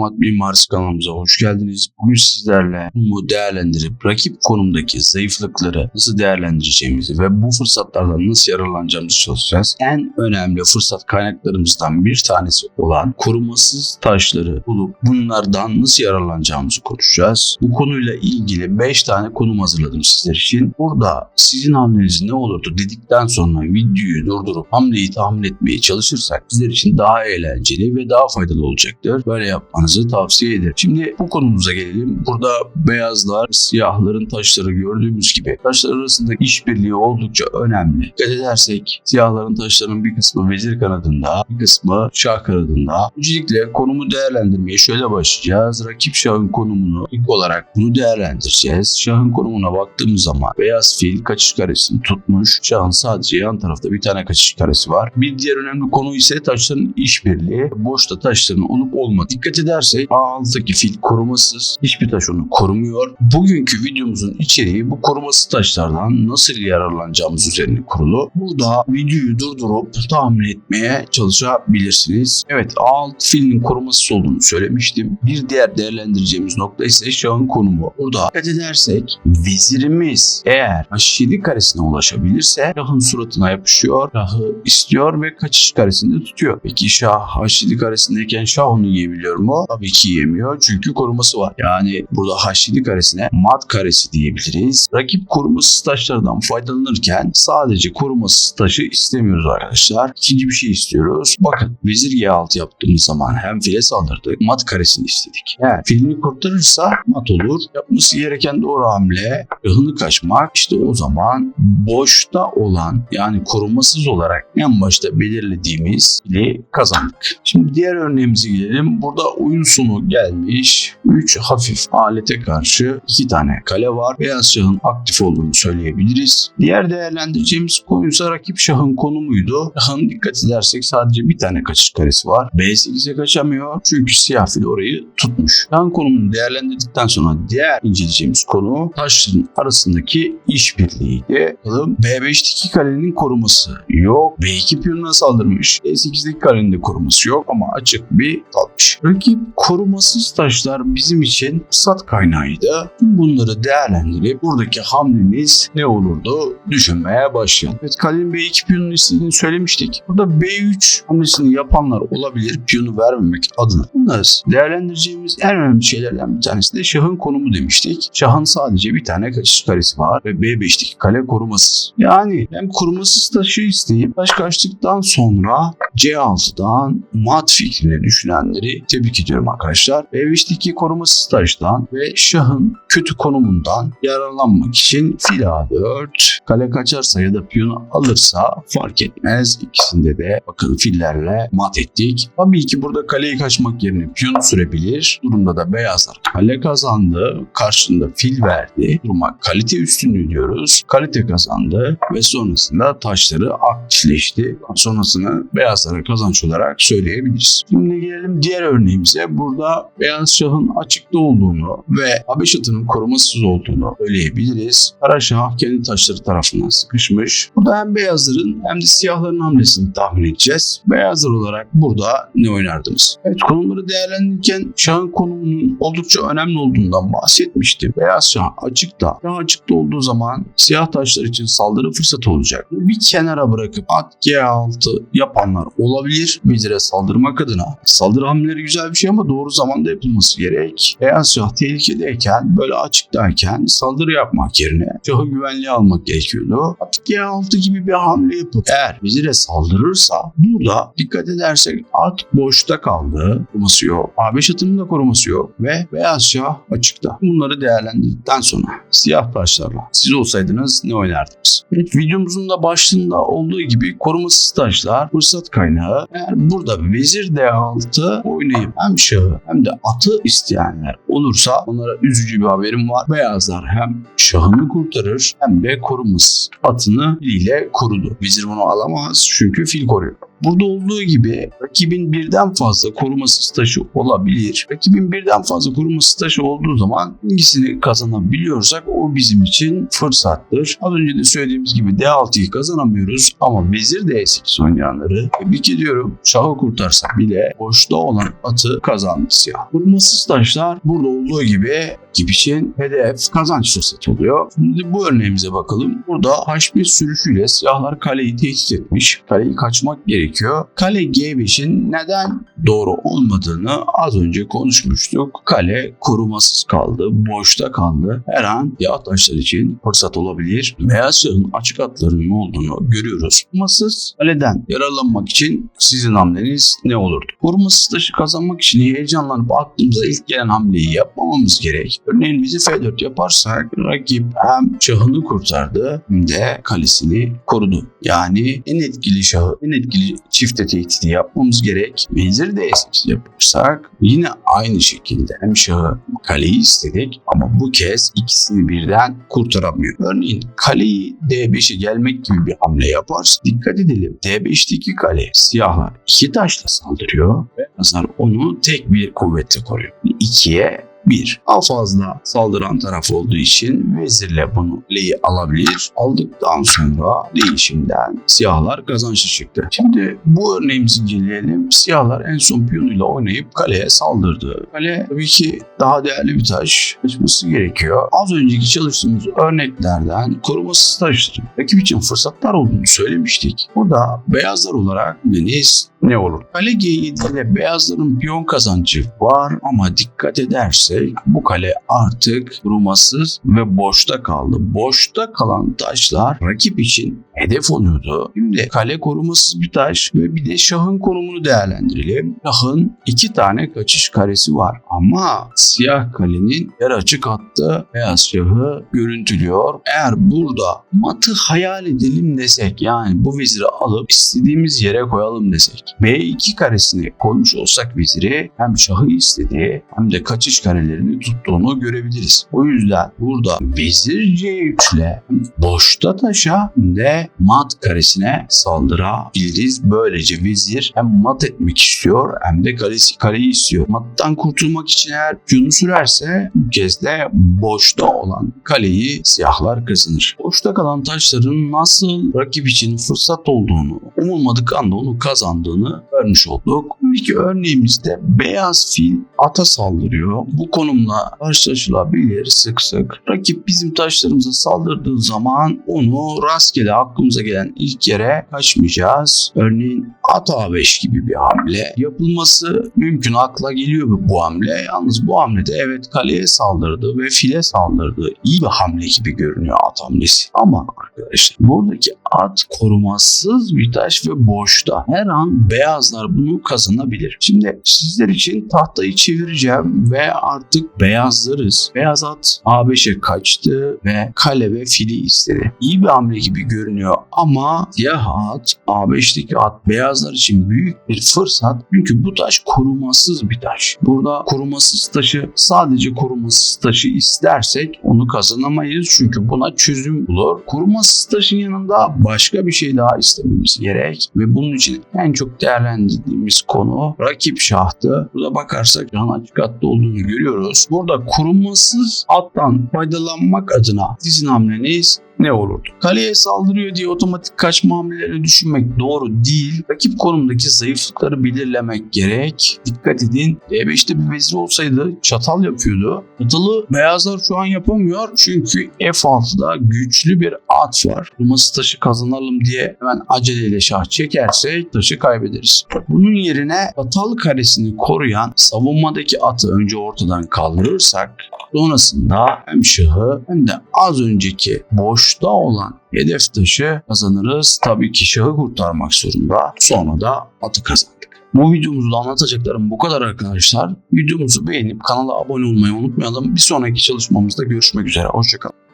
Damat Mimarisi kanalımıza hoş geldiniz. Bugün sizlerle konumu değerlendirip rakip konumdaki zayıflıkları nasıl değerlendireceğimizi ve bu fırsatlardan nasıl yararlanacağımızı çalışacağız. En önemli fırsat kaynaklarımızdan bir tanesi olan korumasız taşları bulup bunlardan nasıl yararlanacağımızı konuşacağız. Bu konuyla ilgili 5 tane konum hazırladım sizler için. Burada sizin hamleniz ne olurdu dedikten sonra videoyu durdurup hamleyi tahmin etmeye çalışırsak sizler için daha eğlenceli ve daha faydalı olacaktır. Böyle yapmanızı tavsiye ederim. Şimdi bu konumuza gelelim. Burada beyazlar, siyahların taşları gördüğümüz gibi taşlar arasındaki işbirliği oldukça önemli. Dikkat edersek siyahların taşlarının bir kısmı vezir kanadında, bir kısmı şah kanadında. Öncelikle konumu değerlendirmeye şöyle başlayacağız. Rakip şahın konumunu ilk olarak bunu değerlendireceğiz. Şahın konumuna baktığımız zaman beyaz fil kaçış karesini tutmuş. Şahın sadece yan tarafta bir tane kaçış karesi var. Bir diğer önemli konu ise taşların işbirliği. Boşta taşların olup olmadığı. Dikkat edersek A6'daki fil korumasız. Hiçbir taş onu korumuyor. Bugünkü videomuzun içeriği bu korumasız taşlardan nasıl yararlanacağımız üzerine kurulu. Burada videoyu durdurup tahmin etmeye çalışabilirsiniz. Evet, A6 filin korumasız olduğunu söylemiştim. Bir diğer değerlendireceğimiz nokta ise şahın konumu. Burada dikkat edersek vezirimiz eğer H7 karesine ulaşabilirse şahın suratına yapışıyor. Şahı istiyor ve kaçış karesinde tutuyor. Peki şah H7 karesindeyken şah onu yiyebiliyor mu? Tabii ki yemiyor çünkü koruması var. Yani burada H7 karesine mat karesi diyebiliriz. Rakip korumasız taşlardan faydalanırken sadece korumasız taşı istemiyoruz arkadaşlar. İkinci bir şey istiyoruz. Bakın vezir G6 yaptığımız zaman hem file saldırdık, mat karesini istedik. Eğer filini kurtarırsa mat olur. Yapması gereken doğru hamle şahını kaçmak. İşte o zaman boşta olan yani korumasız olarak en başta belirlediğimiz fili kazandık. Şimdi diğer örneğimize gelelim. Burada oyun sonu gelmiş. 3 hafif alete karşı 2 tane kale var. Beyaz şahın aktif olduğunu söyleyebiliriz. Diğer değerlendireceğimiz konu ise rakip şahın konumuydu. Şahın dikkat edersek sadece bir tane kaçış karesi var. B8'e kaçamıyor. Çünkü siyah fil orayı tutmuş. Şahın konumunu değerlendirdikten sonra diğer inceleyeceğimiz konu taşların arasındaki işbirliğiydi. Bakalım B5'teki kalenin koruması yok. B2 piyonuna saldırmış. B8'deki kalenin de koruması yok ama açık bir kalmış. Rakip korumasız taşlar bizim için fırsat kaynağıydı. Bunları değerlendirip buradaki hamlemiz ne olurdu düşünmeye başlayalım. Evet, kalenin B2 piyonunu istediğini söylemiştik. Burada B3 hamlesini yapanlar olabilir piyonu vermemek adına. Bunları değerlendireceğimiz en önemli şeylerden bir tanesi de şahın konumu demiştik. Şahın sadece bir tane kaçış karesi var ve B5'teki kale korumasız. Yani hem korumasız taşı isteyip taş kaçtıktan sonra C6'dan mat fikrini düşünenleri tebrik ediyorum arkadaşlar. B5'teki korumasız taştan ve şahın kötü konumundan yararlanmak için fil A4 kale kaçarsa ya da piyonu alırsa fark etmez. İkisinde de bakın fillerle mat ettik. Tabii ki burada kaleyi kaçmak yerine piyonu sürebilir. Durumda da beyazlar kale kazandı. Karşında fil verdi. Duruma kalite üstünlüğü diyoruz. Kalite kazandı ve sonrasında taşları aktifleşti. Sonrasını beyazlara kazanç olarak söyleyebiliriz. Şimdi gelelim diğer örneğimize. Burada beyaz şahın açıkta olduğunu ve A5 atının korumasız olduğunu söyleyebiliriz. Kara şah kendi taşları tarafından sıkışmış. Burada hem beyazların hem de siyahların hamlesini tahmin edeceğiz. Beyazlar olarak burada ne oynardınız? Evet, konumları değerlendirirken şahın konumunun oldukça önemli olduğundan bahsetmiştim. Beyaz şah açıkta. Şah açıkta olduğu zaman siyah taşlar için saldırı fırsatı olacak. Bir kenara bırakıp at G6 yapanlar olabilir. Vezire saldırmak adına. Saldırı hamleleri güzel bir şey ama doğru zamanda yapılması gerek. Beyaz şah tehlikedeyken böyle açıktayken saldırı yapmak yerine şahı güvenliğe almak gerekiyordu. At G6 gibi bir hamle yapıp eğer vezire saldırırsa burada dikkat edersek at boşta kaldı. Koruması yok. A5 atının da koruması yok ve beyaz şah açıkta. Bunları değerlendirdikten sonra siyah taşlarla siz olsaydınız ne oynardınız? Evet, videomuzun da başlığında olduğu gibi korumasız taşlar fırsat kaynağı. Eğer burada vezir D6 oynayıp hem şahı hem de atı isteyenler olursa onlara üzücü bir haberim var. Beyazlar hem şahını kurtarır hem de korumasız atını filiyle korudu. Vezir bunu alamaz çünkü fil koruyor. burada olduğu gibi rakibin birden fazla korumasız taşı olabilir. Rakibin birden fazla korumasız taşı olduğu zaman hangisini kazanabiliyorsak o bizim için fırsattır. Az önce de söylediğimiz gibi D6'yı kazanamıyoruz ama vezir D8 oynayanları tebrik ediyorum. Şahı kurtarsak bile boşta olan atı kazandı siyah. Korumasız taşlar burada olduğu gibi rakip için hedef kazanç fırsatı oluyor. Şimdi bu örneğimize bakalım. Burada H1 sürüşüyle siyahlar kaleyi tehdit etmiş. Kaleyi kaçmak gerekiyor. Kale G5'in neden doğru olmadığını az önce konuşmuştuk. Kale korumasız kaldı, boşta kaldı. Her an siyah taşlar için fırsat olabilir. Beyaz şahın açık atlarının olduğunu görüyoruz. Korumasız kaleden yararlanmak için sizin hamleniz ne olurdu? Korumasız taşı kazanmak için heyecanlanıp aklımıza ilk gelen hamleyi yapmamamız gerek. Örneğin bizi F4 yaparsak rakip hem şahını kurtardı hem de kalesini korudu. Yani en etkili şahı, en etkili çifte tehdidi yapmamız gerek. Vezir D8 yaparsak yine aynı şekilde hem şahı kaleyi istedik ama bu kez ikisini birden kurtaramıyor. Örneğin kaleyi D5'e gelmek gibi bir hamle yaparsa dikkat edelim. D5'teki kale siyahlar 2 taşla saldırıyor ve beyazlar onu tek bir kuvvetle koruyor. 2'ye 1. Daha fazla saldıran taraf olduğu için vezirle bunu kaleyi alabilir. Aldıktan sonra değişimden siyahlar kazançlı çıktı. Şimdi bu örneğimizi inceleyelim. Siyahlar en son piyonuyla oynayıp kaleye saldırdı. Kale tabii ki daha değerli bir taş. Açması gerekiyor. Az önceki çalıştığımız örneklerden korumasız taşların rakip için fırsatlar olduğunu söylemiştik. Burada beyazlar olarak deniz ne olur? Kale G7 ile beyazların piyon kazancı var ama dikkat edersek bu kale artık korumasız ve boşta kaldı. Boşta kalan taşlar rakip için hedef oluyordu. Şimdi kale korumasız bir taş ve bir de şahın konumunu değerlendirelim. Şahın 2 tane kaçış karesi var ama siyah kalenin yer açık hattı beyaz şahı görüntülüyor. Eğer burada matı hayal edelim desek, yani bu veziri alıp istediğimiz yere koyalım desek, B2 karesini koymuş olsak veziri hem şahı istediği hem de kaçış karelerini tuttuğunu görebiliriz. O yüzden burada vezir C3 ile boşta taşa de mat karesine saldırabiliriz. Böylece vezir hem mat etmek istiyor hem de kaleyi istiyor. Mattan kurtulmak için eğer piyonu sürerse bu kez de boşta olan kaleyi siyahlar kazanır. Boşta kalan taşların nasıl rakip için fırsat olduğunu, umulmadık anda onu kazandığını görmüş olduk. İlk örneğimizde beyaz fil ata saldırıyor. Bu konumla karşılaşılabilir sık sık. Rakip bizim taşlarımıza saldırdığı zaman onu rastgele aklımıza gelen ilk yere kaçmayacağız. Örneğin at A5 gibi bir hamle yapılması mümkün, akla geliyor bu hamle. Yalnız bu hamlede evet kaleye saldırdı ve file saldırdı. İyi bir hamle gibi görünüyor at hamlesi. Ama arkadaşlar buradaki at korumasız bir taş ve boşta. Her an beyazlar bunu kazanabilir. Şimdi sizler için tahtayı çevireceğim ve artık beyazlarız. Beyaz at A5'e kaçtı ve kale ve fili istedi. İyi bir hamle gibi görünüyor ama siyah at A5'teki at beyazlar için büyük bir fırsat. Çünkü bu taş korumasız bir taş. Burada korumasız taşı, sadece korumasız taşı istersek onu kazanamayız. Çünkü buna çözüm bulur. Korumasız taşın yanında başka bir şey daha istememiz gerek ve bunun için en çok değerlendirdiğimiz konu rakip şahtı. Burada bakarsak şahın açık hatta olduğunu görüyoruz. Burada korumasız attan faydalanmak adına sizin hamleniz ne olurdu? Kaleye saldırıyor diye otomatik kaçma hamlelerini düşünmek doğru değil. Rakip konumdaki zayıflıkları belirlemek gerek. Dikkat edin. D5'te bir vezir olsaydı çatal yapıyordu. Çatalı beyazlar şu an yapamıyor. Çünkü F6'da güçlü bir at var. Korumasız taşı kazanalım diye hemen aceleyle şah çekersek taşı kaybederiz. Bunun yerine çatal karesini koruyan savunmadaki atı önce ortadan kaldırırsak sonrasında hem şahı hem de az önceki boşta olan hedef taşı kazanırız. Tabii ki şahı kurtarmak zorunda. Sonra da atı kazandık. Bu videomuzda anlatacaklarım bu kadar arkadaşlar. Videomuzu beğenip kanala abone olmayı unutmayalım. Bir sonraki çalışmamızda görüşmek üzere. Hoşçakalın.